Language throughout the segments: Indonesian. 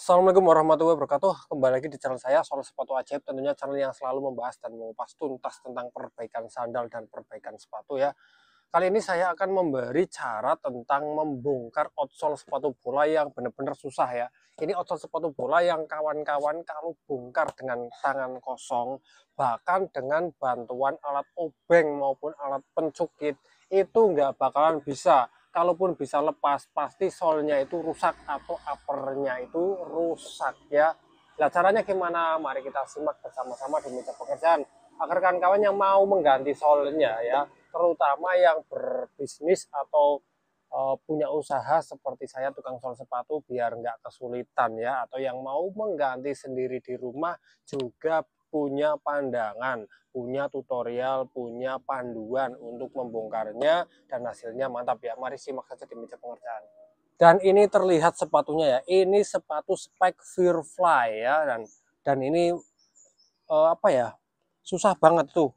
Assalamualaikum warahmatullahi wabarakatuh. Kembali lagi di channel saya, Soal Sepatu Ajaib. Tentunya channel yang selalu membahas dan mengupas tuntas tentang perbaikan sandal dan perbaikan sepatu ya. Kali ini saya akan memberi cara tentang membongkar outsole sepatu bola yang benar-benar susah ya. Ini outsole sepatu bola yang kawan-kawan kalau bongkar dengan tangan kosong, bahkan dengan bantuan alat obeng maupun alat pencukit, itu nggak bakalan bisa. Kalaupun bisa lepas, pasti solnya itu rusak atau uppernya itu rusak ya. Nah, caranya gimana? Mari kita simak bersama-sama di meja pekerjaan agar kawan-kawan yang mau mengganti solnya ya, terutama yang berbisnis atau punya usaha seperti saya tukang sol sepatu biar nggak kesulitan ya, atau yang mau mengganti sendiri di rumah juga punya pandangan, punya tutorial, punya panduan untuk membongkarnya dan hasilnya mantap ya. Mari simak saja di meja pengerjaan. Dan ini terlihat sepatunya ya. Ini sepatu Spike Firefly ya, dan ini apa ya? Susah banget tuh.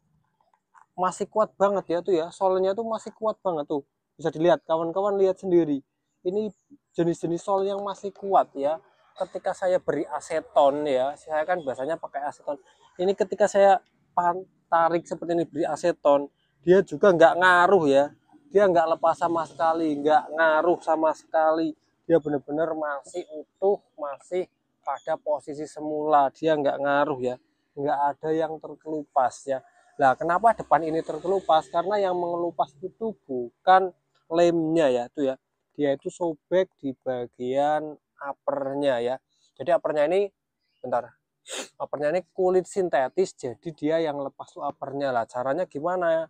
Masih kuat banget ya tuh ya. Solnya tuh masih kuat banget tuh. Bisa dilihat, kawan-kawan lihat sendiri. Ini jenis-jenis sol yang masih kuat ya. Ketika saya beri aseton ya, saya kan biasanya pakai aseton. Ini ketika saya tarik seperti ini beri aseton, dia juga nggak ngaruh ya. Dia nggak lepas sama sekali, nggak ngaruh sama sekali. Dia benar-benar masih utuh, masih pada posisi semula. Dia nggak ngaruh ya, nggak ada yang terkelupas ya. Nah, kenapa depan ini terkelupas? Karena yang mengelupas itu bukan lemnya ya, itu ya. Dia itu sobek di bagian uppernya ya. Jadi uppernya ini, bentar, uppernya ini kulit sintetis, jadi dia yang lepas tuh uppernya lah. Caranya gimana ya?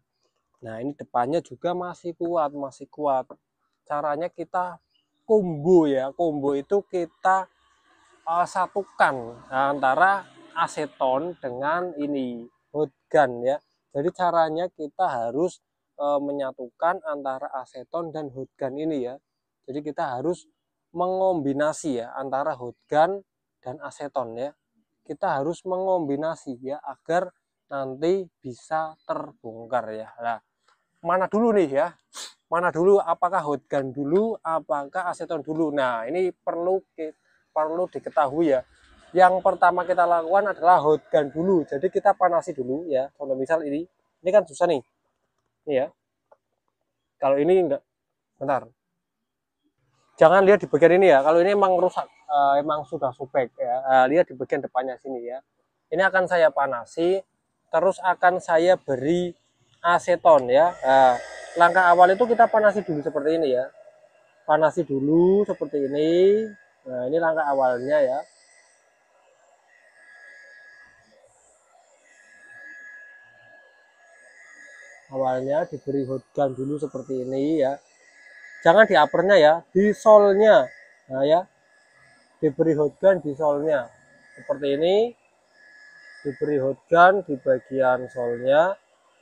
Nah, ini depannya juga masih kuat, masih kuat. Caranya kita combo ya. Combo itu kita satukan antara aseton dengan ini hot gun ya. Jadi caranya kita harus menyatukan antara aseton dan hot gun ini ya. Jadi kita harus mengombinasi ya antara hot gun dan aseton ya. Kita harus mengombinasi ya agar nanti bisa terbongkar ya. Nah, mana dulu nih ya? Mana dulu, apakah hot gun dulu, apakah aseton dulu? Nah, ini perlu diketahui ya. Yang pertama kita lakukan adalah hot gun dulu. Jadi kita panasi dulu ya. Contoh misal ini kan susah nih. Ini ya. Kalau ini enggak, bentar. Jangan lihat di bagian ini ya. Kalau ini emang rusak, emang sudah sobek ya. Lihat di bagian depannya sini ya. Ini akan saya panasi, terus akan saya beri aseton ya. Langkah awal itu kita panasi dulu seperti ini ya. Panasi dulu seperti ini. Nah, ini langkah awalnya ya. Awalnya diberi hot gun dulu seperti ini ya. Jangan di uppernya ya, di solnya. Nah ya, diberi hot gun di solnya. Seperti ini, diberi hot gun di bagian solnya.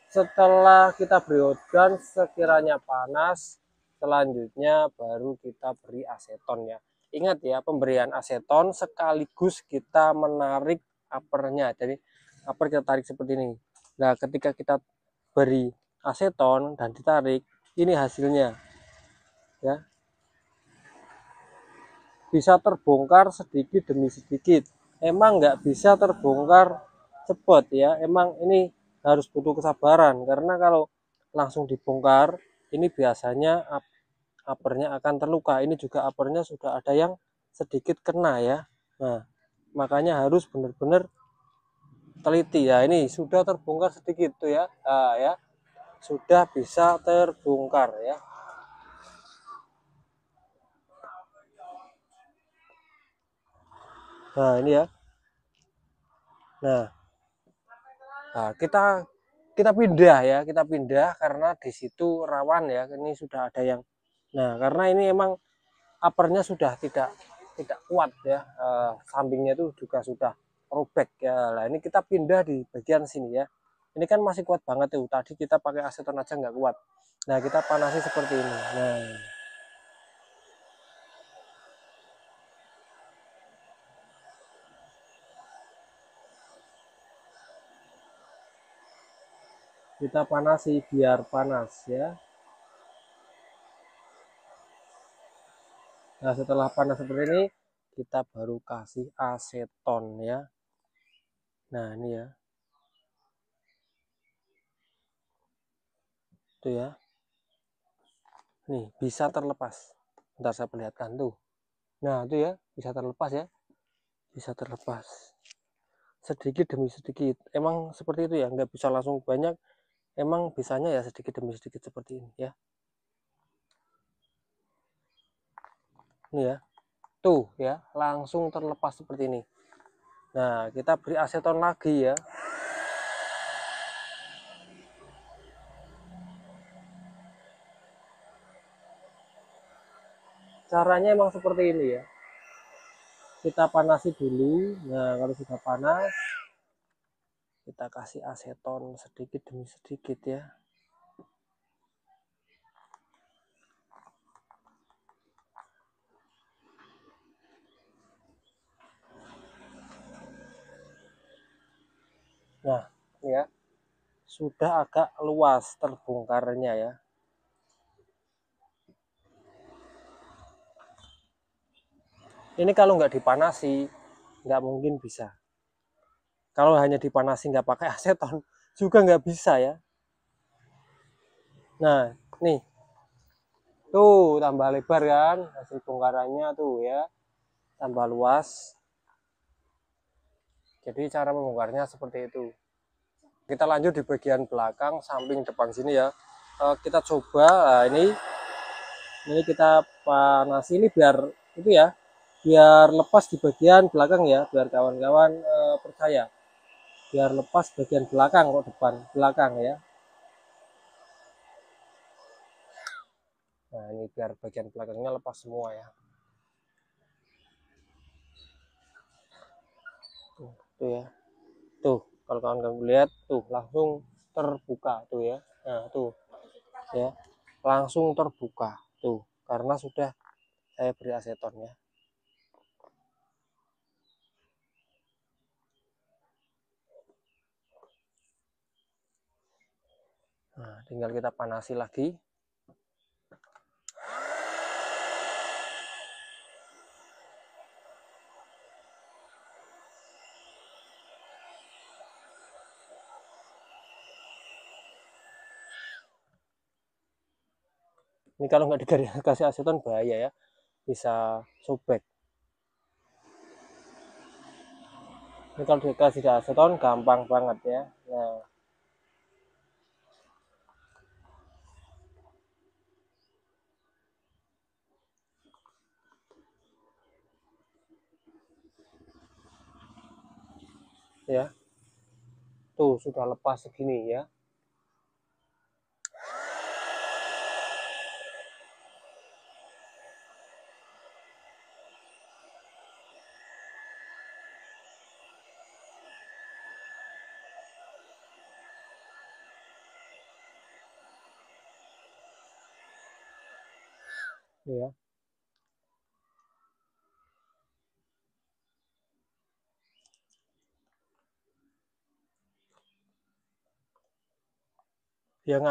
Setelah kita beri hot gun, sekiranya panas, selanjutnya baru kita beri aseton ya. Ingat ya, pemberian aseton sekaligus kita menarik uppernya. Jadi upper kita tarik seperti ini. Nah, ketika kita beri aseton dan ditarik, ini hasilnya ya, bisa terbongkar sedikit demi sedikit. Emang nggak bisa terbongkar cepat ya, emang ini harus butuh kesabaran, karena kalau langsung dibongkar ini biasanya uppernya akan terluka. Ini juga uppernya sudah ada yang sedikit kena ya. Nah, makanya harus benar-benar teliti ya. Ini sudah terbongkar sedikit tuh ya. Nah, ya sudah bisa terbongkar ya. Nah, ini ya. Nah, kita pindah ya, kita pindah karena di situ rawan ya. Ini sudah ada yang, nah karena ini emang uppernya sudah tidak kuat ya, sampingnya itu juga sudah robek ya. Nah, ini kita pindah di bagian sini ya. Ini kan masih kuat banget tuh. Tadi kita pakai aseton aja nggak kuat. Nah, kita panasi seperti ini. Nah, kita panasi biar panas ya. Nah, setelah panas seperti ini, kita baru kasih aseton ya. Nah ini ya, tuh ya, nih bisa terlepas. Bentar saya perlihatkan tuh. Nah itu ya, bisa terlepas ya, bisa terlepas sedikit demi sedikit. Emang seperti itu ya, nggak bisa langsung banyak. Emang bisanya ya sedikit demi sedikit seperti ini ya. Ini ya, tuh ya, langsung terlepas seperti ini. Nah kita beri aseton lagi ya. Caranya emang seperti ini ya, kita panasi dulu. Nah kalau sudah panas, kita kasih aseton sedikit demi sedikit ya. Nah ya, sudah agak luas terbongkarnya ya. Ini kalau nggak dipanasi nggak mungkin bisa. Kalau hanya dipanasi nggak pakai aseton juga nggak bisa ya. Nah nih, tuh tambah lebar kan hasil bongkarannya tuh ya, tambah luas. Jadi cara membongkarnya seperti itu. Kita lanjut di bagian belakang, samping, depan sini ya. Kita coba. Nah, ini kita panasi ini biar itu ya, biar lepas di bagian belakang ya, biar kawan-kawan percaya. Biar lepas bagian belakang kok, depan belakang ya. Nah ini biar bagian belakangnya lepas semua ya. Tuh ya, tuh kalau kawan-kawan lihat tuh langsung terbuka tuh ya. Nah tuh ya, langsung terbuka tuh karena sudah saya beri aseton ya. Nah tinggal kita panasi lagi. Ini kalau nggak dikasih aseton bahaya ya, bisa sobek. Ini kalau dikasih aseton gampang banget ya. Nah ya, tuh sudah lepas segini ya. Ya, yang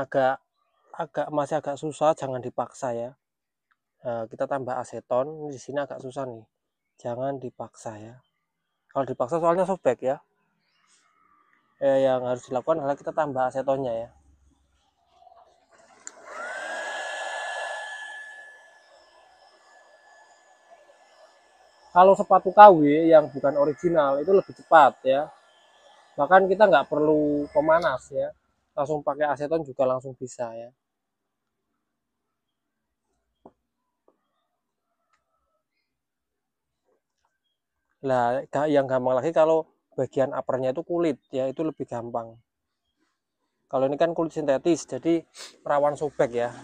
masih agak susah jangan dipaksa ya. Nah, kita tambah aseton di sini agak susah nih, jangan dipaksa ya. Kalau dipaksa soalnya sobek ya. Yang harus dilakukan adalah kita tambah asetonnya ya. Kalau sepatu KW yang bukan original itu lebih cepat ya. Bahkan kita nggak perlu pemanas ya, langsung pakai aseton juga langsung bisa ya. Nah yang gampang lagi kalau bagian uppernya itu kulit ya, itu lebih gampang. Kalau ini kan kulit sintetis jadi rawan sobek ya.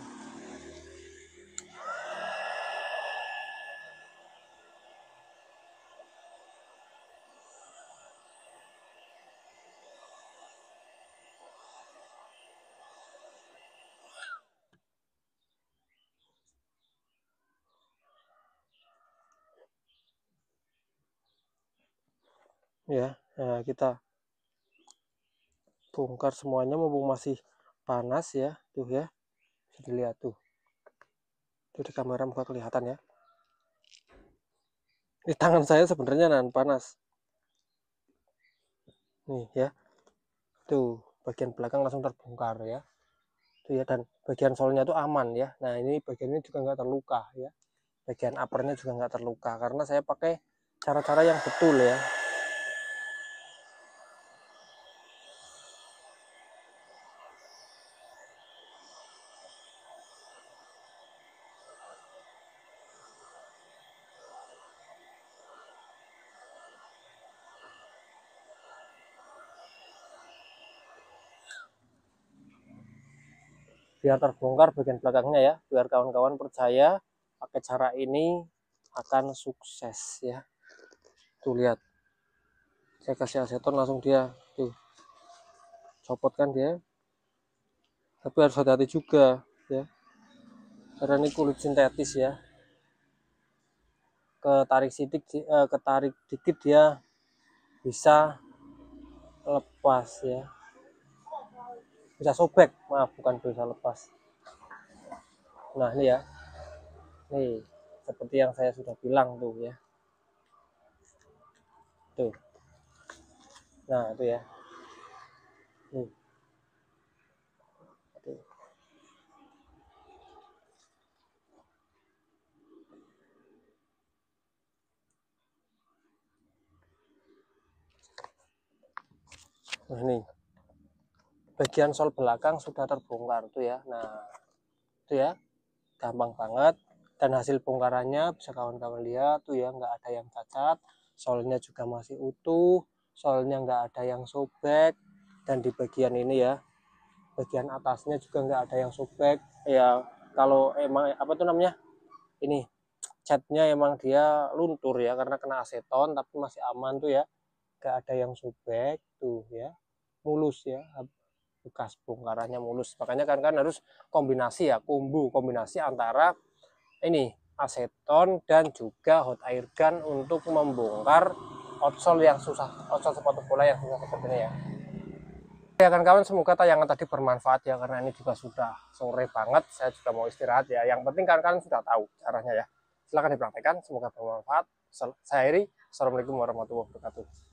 Ya, nah kita bongkar semuanya mumpung masih panas ya, tuh ya, bisa dilihat tuh di kamera muka kelihatan ya. Di tangan saya sebenarnya nahan panas. Nih ya, tuh bagian belakang langsung terbongkar ya. Tuh ya, dan bagian solnya tuh aman ya. Nah ini bagian ini juga nggak terluka ya. Bagian uppernya juga nggak terluka karena saya pakai cara-cara yang betul ya. Biar terbongkar bagian belakangnya ya, biar kawan-kawan percaya pakai cara ini akan sukses ya. Tuh lihat, saya kasih aseton langsung dia tuh copot kan dia, tapi harus hati-hati juga ya, karena ini kulit sintetis ya. Ketarik dikit dia bisa lepas ya, bisa sobek, maaf bukan bisa lepas. Nah ini ya, nih seperti yang saya sudah bilang tuh ya, tuh. Nah itu ya, nih, tuh. Nah, nih bagian sol belakang sudah terbongkar tuh ya. Nah itu ya, gampang banget, dan hasil bongkarannya bisa kawan-kawan lihat tuh ya, nggak ada yang cacat, solnya juga masih utuh, solnya nggak ada yang sobek, dan di bagian ini ya, bagian atasnya juga nggak ada yang sobek ya. Kalau emang apa tuh namanya, ini catnya emang dia luntur ya karena kena aseton, tapi masih aman tuh ya, nggak ada yang sobek tuh ya, mulus ya, bekas bongkarannya mulus. Makanya kan harus kombinasi ya, kombinasi antara ini aseton dan juga hot air gun untuk membongkar outsole yang susah, outsole sepatu bola yang susah seperti ini ya. Ya kan kawan, semoga tayangan tadi bermanfaat ya, karena ini juga sudah sore banget, saya juga mau istirahat ya. Yang penting kan kalian sudah tahu caranya ya. Silahkan dipraktekkan, semoga bermanfaat. Saya Iri, assalamualaikum warahmatullahi wabarakatuh.